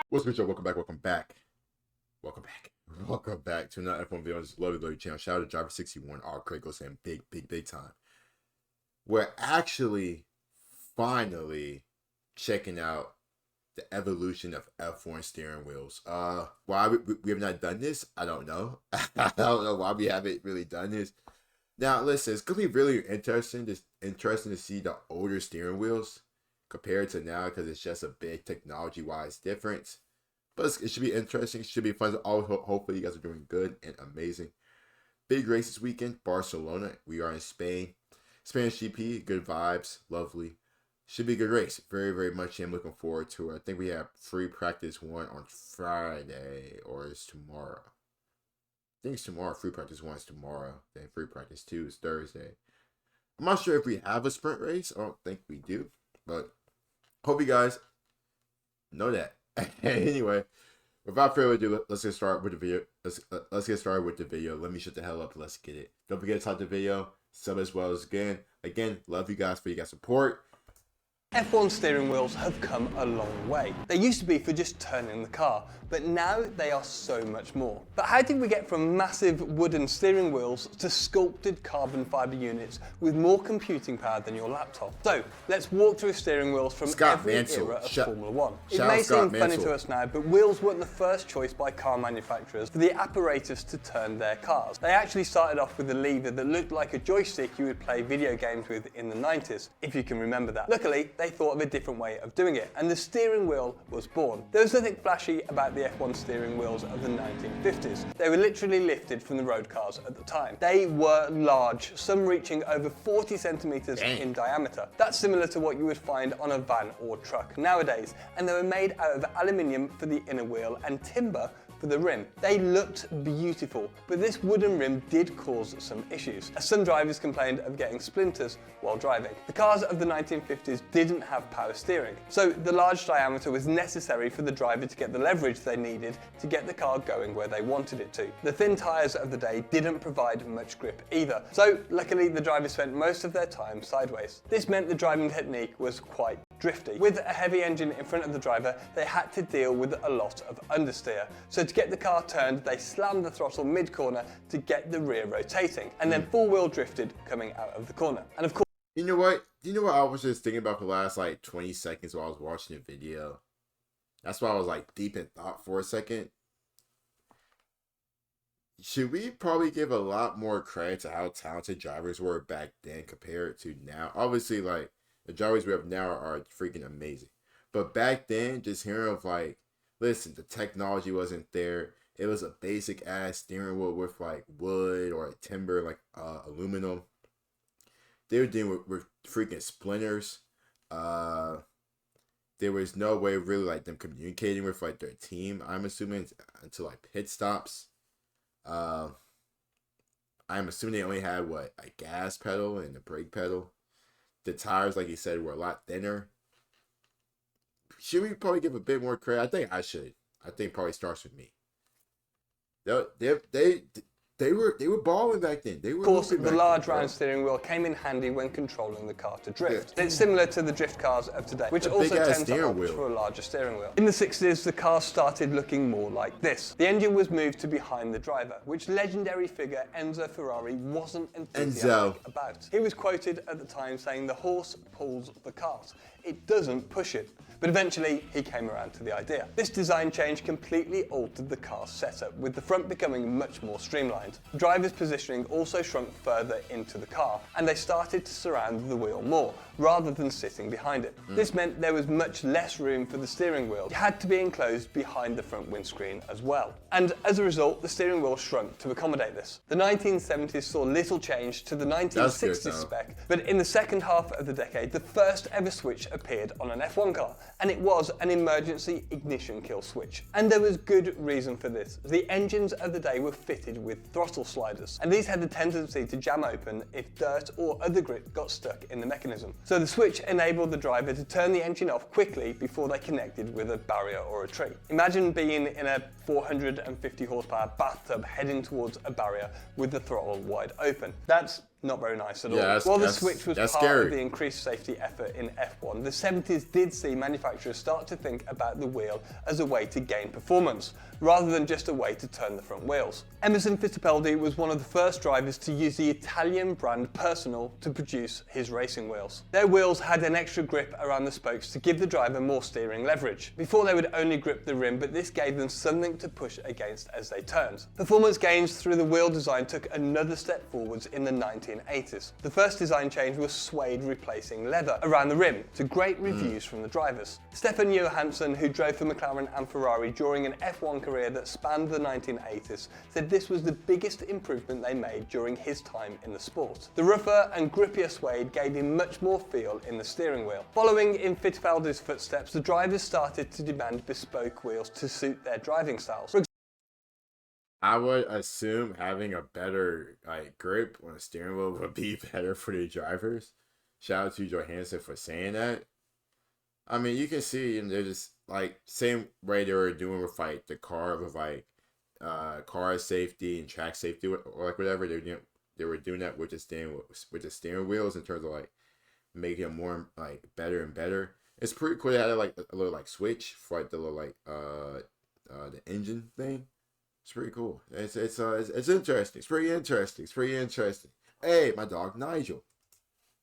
What's good, y'all? Welcome back. Welcome back to another F1 video on this lovely channel. Shout out to Driver 61, our critical saying big time. We're actually finally checking out the evolution of F1 steering wheels. Why we have not done this, I don't know. I don't know why we haven't really done this. Now, listen, it's gonna be really interesting to see the older steering wheels compared to now, because it's just a big technology-wise difference. But it should be interesting. It should be fun. Hopefully, you guys are doing good and amazing. Big race this weekend, Barcelona. We are in Spain. Spanish GP, good vibes, lovely. Should be a good race. Very much am looking forward to it. I think we have free practice 1 on Friday, or it's tomorrow. I think it's tomorrow. Free practice 1 is tomorrow. Then free practice 2 is Thursday. I'm not sure if we have a sprint race. I don't think we do. But hope you guys know that. Anyway, without further ado, let's get started with the video. Let's get started with the video. Let me shut the hell up. Let's get it. Don't forget to like the video, sub as well as again, love you guys for your guys' support. F1 steering wheels have come a long way. They used to be for just turning the car, but now they are so much more. But how did we get from massive wooden steering wheels to sculpted carbon fiber units with more computing power than your laptop? So let's walk through steering wheels from every era of Formula One. It may seem funny to us now, but wheels weren't the first choice by car manufacturers for the apparatus to turn their cars. They actually started off with a lever that looked like a joystick you would play video games with in the 90s, if you can remember that. Luckily, they thought of a different way of doing it, and the steering wheel was born. There was nothing flashy about the F1 steering wheels of the 1950s. They were literally lifted from the road cars at the time. They were large, some reaching over 40 centimeters in diameter. That's similar to what you would find on a van or truck nowadays, and they were made out of aluminium for the inner wheel and timber for the rim. They looked beautiful, but this wooden rim did cause some issues, as some drivers complained of getting splinters while driving. The cars of the 1950s didn't have power steering, so the large diameter was necessary for the driver to get the leverage they needed to get the car going where they wanted it to. The thin tyres of the day didn't provide much grip either, so luckily the drivers spent most of their time sideways. This meant the driving technique was quite drifty. With a heavy engine in front of the driver, they had to deal with a lot of understeer. So to get the car turned, they slammed the throttle mid-corner to get the rear rotating, and then four-wheel drifted coming out of the corner. And of course, you know what? Do you know what I was just thinking about for the last like 20 seconds while I was watching the video? That's why I was like deep in thought for a second. Should we probably give a lot more credit to how talented drivers were back then compared to now? Obviously, like, the drivers we have now are freaking amazing. But back then, just hearing of like, listen, the technology wasn't there. It was a basic ass steering wheel with like wood or timber, like aluminum. They were dealing with freaking splinters. There was no way really like them communicating with like their team, I'm assuming, until like pit stops. I'm assuming they only had what, a gas pedal and a brake pedal. The tires, like you said, were a lot thinner. Should we probably give a bit more credit? I think I should. I think probably starts with me. They were balling back then. They were. Of course, the large round steering wheel came in handy when controlling the car to drift. Yeah. It's similar to the drift cars of today, which also tend to opt for a larger steering wheel. In the 60s, the car started looking more like this. The engine was moved to behind the driver, which legendary figure Enzo Ferrari wasn't enthusiastic about. He was quoted at the time saying, "The horse pulls the cart. It doesn't push it." But eventually, he came around to the idea. This design change completely altered the car's setup, with the front becoming much more streamlined. The driver's positioning also shrunk further into the car, and they started to surround the wheel more, rather than sitting behind it. This meant there was much less room for the steering wheel. It had to be enclosed behind the front windscreen as well. And as a result, the steering wheel shrunk to accommodate this. The 1970s saw little change to the 1960s spec, but in the second half of the decade, the first ever switch appeared on an F1 car, and it was an emergency ignition kill switch. And there was good reason for this. The engines of the day were fitted with throttle sliders, and these had the tendency to jam open if dirt or other grit got stuck in the mechanism. So the switch enabled the driver to turn the engine off quickly before they connected with a barrier or a tree. Imagine being in a 450 horsepower bathtub heading towards a barrier with the throttle wide open. That's Not very nice at Yeah, all. that's- While the that's- switch was that's part scary. of the increased safety effort in F1, the 70s did see manufacturers start to think about the wheel as a way to gain performance, rather than just a way to turn the front wheels. Emerson Fittipaldi was one of the first drivers to use the Italian brand Personal to produce his racing wheels. Their wheels had an extra grip around the spokes to give the driver more steering leverage. Before they would only grip the rim, but this gave them something to push against as they turned. Performance gains through the wheel design took another step forwards in the 1980s. The first design change was suede replacing leather around the rim, to great reviews from the drivers. Stefan Johansson, who drove for McLaren and Ferrari during an F1 career that spanned the 1980s, said this was the biggest improvement they made during his time in the sport. The rougher and grippier suede gave him much more feel in the steering wheel. Following in Fittipaldi's footsteps, the drivers started to demand bespoke wheels to suit their driving styles. I would assume having a better grip on a steering wheel would be better for the drivers. Shout out to Johansson for saying that. I mean, you can see, and they're just like same way they were doing with like the car with like car safety and track safety or like whatever they were doing that with the steering wheels in terms of like making it more like better and better. It's pretty cool. They had like a little like switch for like the little like the engine thing. It's pretty cool. It's interesting. It's pretty interesting. It's pretty interesting. Hey, my dog Nigel.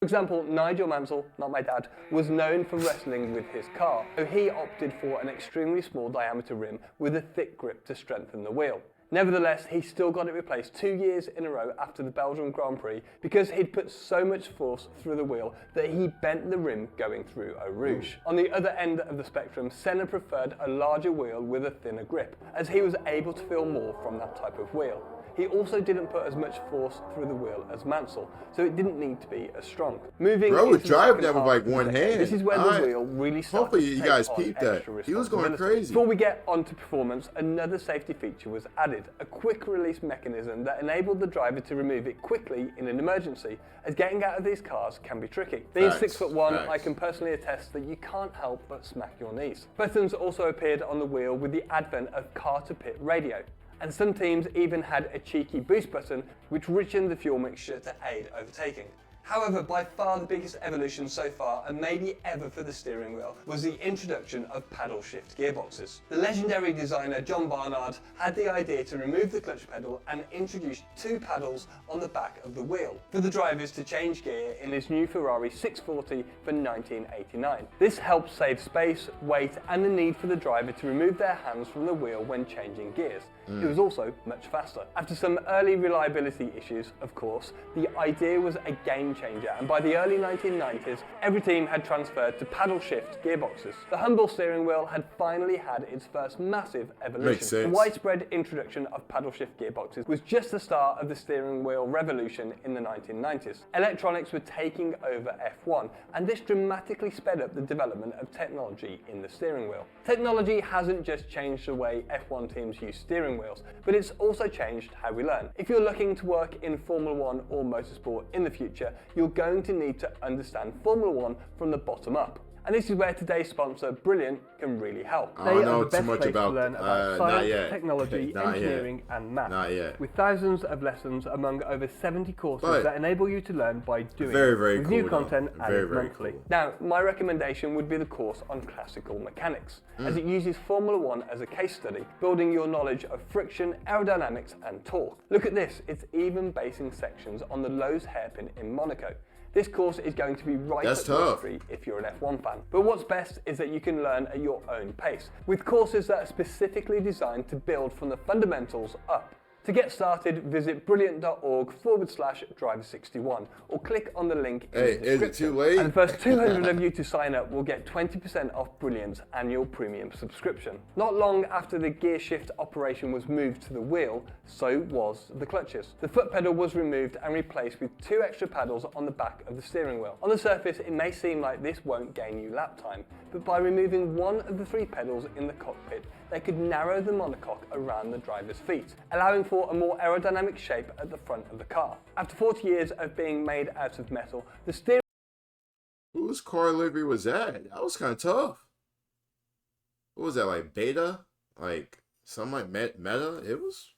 For example, Nigel Mansell, not my dad, was known for wrestling with his car, so he opted for an extremely small diameter rim with a thick grip to strengthen the wheel. Nevertheless, he still got it replaced 2 years in a row after the Belgian Grand Prix because he'd put so much force through the wheel that he bent the rim going through Eau Rouge. On the other end of the spectrum, Senna preferred a larger wheel with a thinner grip, as he was able to feel more from that type of wheel. He also didn't put as much force through the wheel as Mansell, so it didn't need to be as strong. Moving Bro was into the driving second that with half like of the one decade, hand. This is where the wheel really started Hopefully to you take guys on peeped that. extra He was going responsibility. crazy. Before we get onto performance, another safety feature was added, a quick release mechanism that enabled the driver to remove it quickly in an emergency, as getting out of these cars can be tricky. Being Facts, 6'1", facts. I can personally attest that you can't help but smack your knees. Buttons also appeared on the wheel with the advent of car-to-pit radio, and some teams even had a cheeky boost button which richened the fuel mixture to aid overtaking. However, by far the biggest evolution so far, and maybe ever for the steering wheel, was the introduction of paddle shift gearboxes. The legendary designer John Barnard had the idea to remove the clutch pedal and introduce 2 paddles on the back of the wheel for the drivers to change gear in his new Ferrari 640 for 1989. This helped save space, weight, and the need for the driver to remove their hands from the wheel when changing gears. It was also much faster. After some early reliability issues, of course, the idea was a game changer, and by the early 1990s, every team had transferred to paddle shift gearboxes. The humble steering wheel had finally had its first massive evolution. Makes sense. The widespread introduction of paddle shift gearboxes was just the start of the steering wheel revolution in the 1990s. Electronics were taking over F1, and this dramatically sped up the development of technology in the steering wheel. Technology hasn't just changed the way F1 teams use steering wheels, but it's also changed how we learn. If you're looking to work in Formula 1 or motorsport in the future, you're going to need to understand Formula 1 from the bottom up. And this is where today's sponsor, Brilliant, can really help. I don't They know are the too best much place about to learn about not science, yet. technology, Not yet. engineering, and math. Not yet. With thousands of lessons among over 70 courses But that enable you to learn by doing, very, very with cool, new though. content Very, added very monthly. cool. Now, my recommendation would be the course on classical mechanics, as it uses Formula 1 as a case study, building your knowledge of friction, aerodynamics, and torque. Look at this, it's even basing sections on the Lowe's hairpin in Monaco. This course is going to be right That's up your tough. street if you're an F1 fan. But what's best is that you can learn at your own pace, with courses that are specifically designed to build from the fundamentals up. To get started, visit brilliant.org/driver61 or click on the link in Hey, the is it description. too late? And the first 200 of you to sign up will get 20% off Brilliant's annual premium subscription. Not long after the gear shift operation was moved to the wheel, so was the clutches. The foot pedal was removed and replaced with 2 extra paddles on the back of the steering wheel. On the surface, it may seem like this won't gain you lap time, but by removing one of the 3 pedals in the cockpit, they could narrow the monocoque around the driver's feet, allowing for a more aerodynamic shape at the front of the car. After 40 years of being made out of metal, the steering Whose car livery was that? That was kind of tough. What was that, like Beta? Like something like Meta? It was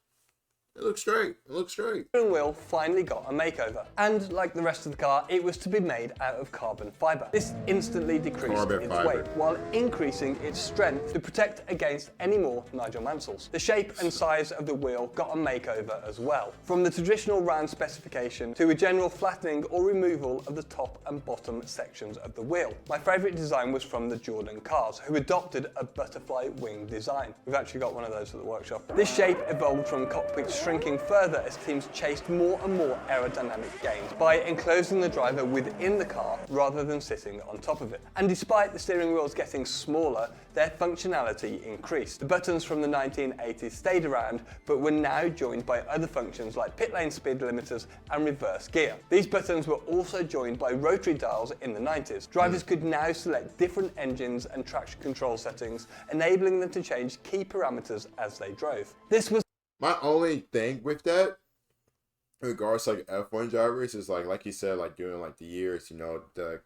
It looks straight. It looks straight. The steering wheel finally got a makeover, and like the rest of the car, it was to be made out of carbon fibre. This instantly decreased Carbon its fibre. weight, while increasing its strength to protect against any more Nigel Mansells. The shape and size of the wheel got a makeover as well, from the traditional round specification to a general flattening or removal of the top and bottom sections of the wheel. My favourite design was from the Jordan cars, who adopted a butterfly wing design. We've actually got one of those at the workshop. This shape evolved from cockpits shrinking further as teams chased more and more aerodynamic gains by enclosing the driver within the car rather than sitting on top of it. And despite the steering wheels getting smaller, their functionality increased. The buttons from the 1980s stayed around, but were now joined by other functions like pit lane speed limiters and reverse gear. These buttons were also joined by rotary dials in the 90s. Drivers could now select different engines and traction control settings, enabling them to change key parameters as they drove. This was My only thing with that, in regards to like F1 drivers, is like you said, like during like the years, you know, the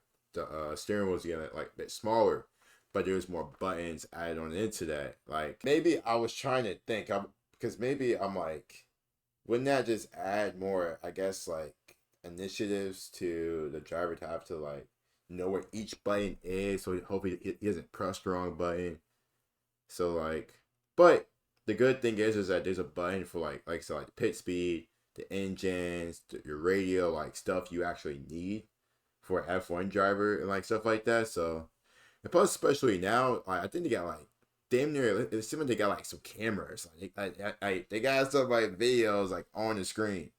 steering wheels getting like a bit smaller, but there was more buttons added on into that. Like maybe I was trying to think, because maybe I'm like, wouldn't that just add more, I guess, like initiatives to the driver to have to like know where each button is, so hopefully he doesn't press the wrong button. So like, but the good thing is that there's a button for like so like pit speed, the engines, your radio, like stuff you actually need for an F1 driver and like stuff like that. So, and plus especially now, I think they got like damn near. It seems like they got like some cameras. Like they got stuff like videos like on the screen.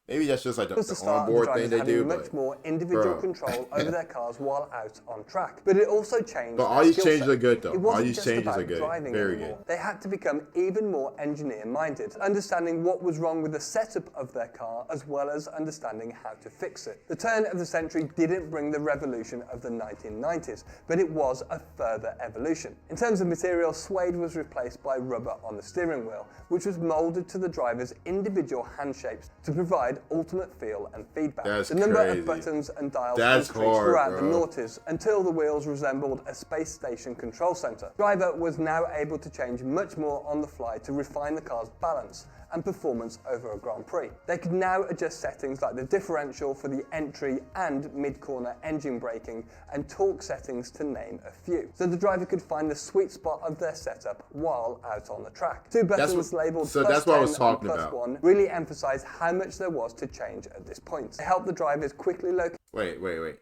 Maybe that's just like the onboard thing they do, much but more individual control over their cars while out on track. But it also changed. But all these changes are good, though. It wasn't all these just changes about are good. driving Very anymore. good. They had to become even more engineer-minded, understanding what was wrong with the setup of their car, as well as understanding how to fix it. The turn of the century didn't bring the revolution of the 1990s, but it was a further evolution. In terms of material, suede was replaced by rubber on the steering wheel, which was molded to the driver's individual hand shapes to provide ultimate feel and feedback. That's the number crazy. of buttons and dials That's increased hard, throughout bro. the noughties until the wheels resembled a space station control center. Driver was now able to change much more on the fly to refine the car's balance and performance over a Grand Prix. They could now adjust settings like the differential for the entry and mid-corner engine braking and torque settings, to name a few. So the driver could find the sweet spot of their setup while out on the track. Two buttons labeled so plus that's what I 10 was talking and plus about. 1 really emphasized how much there was to change at this point. They helped the drivers quickly locate. Wait.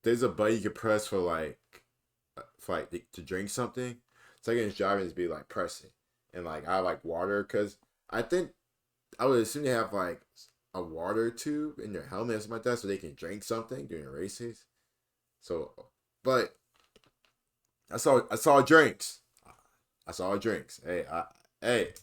There's a button you can press for to drink something. Second driving is be like pressing, and like I like water because I think I would assume they have like a water tube in their helmet or something like that, so they can drink something during races. So, but I saw drinks. I saw drinks. I did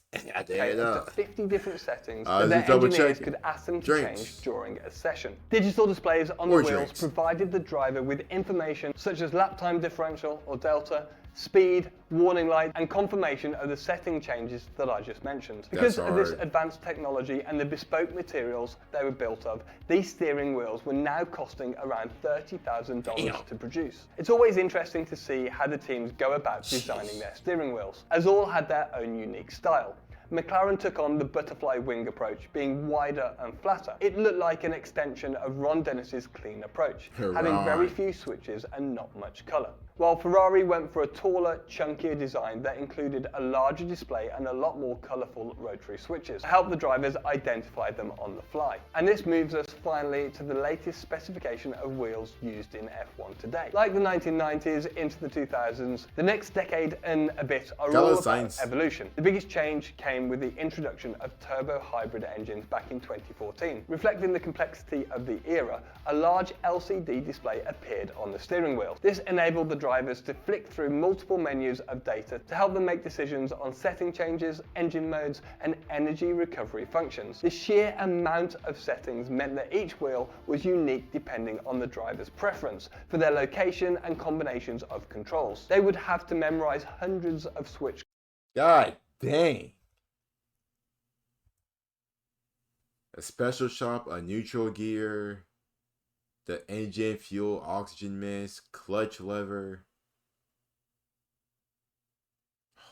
it Up up. to 50 different settings I that was their just double engineers checking. could ask them to Drinks. change during a session. Digital displays on the Or wheels drinks. provided the driver with information such as lap time differential or delta, speed, warning light, and confirmation of the setting changes that I just mentioned. Because of this advanced technology and the bespoke materials they were built of, these steering wheels were now costing around $30,000 to produce. It's always interesting to see how the teams go about designing their steering wheels, as all had their own unique style. McLaren took on the butterfly wing approach, being wider and flatter. It looked like an extension of Ron Dennis's clean approach, having very few switches and not much colour. While Ferrari went for a taller, chunkier design that included a larger display and a lot more colourful rotary switches to help the drivers identify them on the fly. And this moves us finally to the latest specification of wheels used in F1 today. Like the 1990s into the 2000s, the next decade and a bit are all about evolution. The biggest change came with the introduction of turbo hybrid engines back in 2014. Reflecting the complexity of the era, a large LCD display appeared on the steering wheel. This enabled the drivers to flick through multiple menus of data to help them make decisions on setting changes, engine modes, and energy recovery functions. The sheer amount of settings meant that each wheel was unique depending on the driver's preference for their location and combinations of controls. They would have to memorize hundreds of switch. God dang. A special shop, a neutral gear, the engine, fuel, oxygen mist, clutch lever.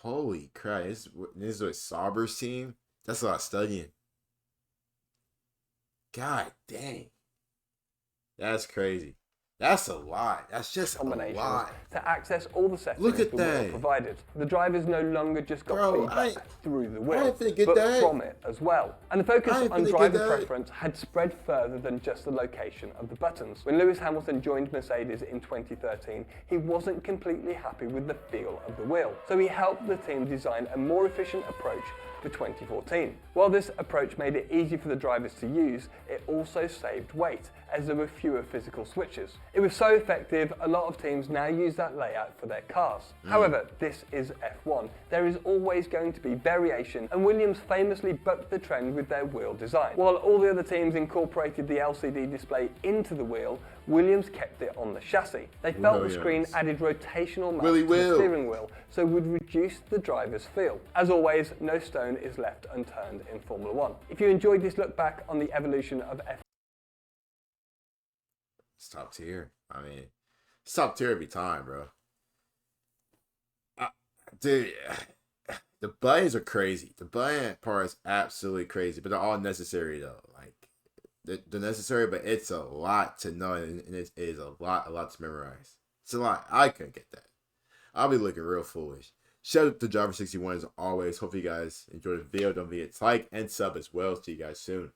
Holy crap, this is what Sauber's team? That's a lot of studying. God dang. That's crazy. That's a lot. That's just a Combinations lot. to access all the settings Look at the wheel that. provided. The drivers no longer just got Bro, feedback through the wheel, ain't finna get but that. from it as well. And the focus I ain't on finna get driver that. preference had spread further than just the location of the buttons. When Lewis Hamilton joined Mercedes in 2013, he wasn't completely happy with the feel of the wheel, so he helped the team design a more efficient approach for 2014. While this approach made it easy for the drivers to use, it also saved weight, as there were fewer physical switches. It was so effective, a lot of teams now use that layout for their cars. However, this is F1. There is always going to be variation, and Williams famously bucked the trend with their wheel design. While all the other teams incorporated the LCD display into the wheel, Williams kept it on the chassis. They felt the screen added rotational mass to the steering wheel, so would reduce the driver's feel. As always, no stone is left unturned in Formula One. If you enjoyed this look back on the evolution of F1, It's top tier. I mean, it's top tier every time, bro. Dude, the buttons are crazy. The button part is absolutely crazy, but they're all necessary though. Like they're necessary, but it's a lot to know, and it is a lot to memorize. It's a lot. I couldn't get that. I'll be looking real foolish. Shout out to Driver 61 as always. Hope you guys enjoyed the video. Don't forget to like and sub as well. See you guys soon.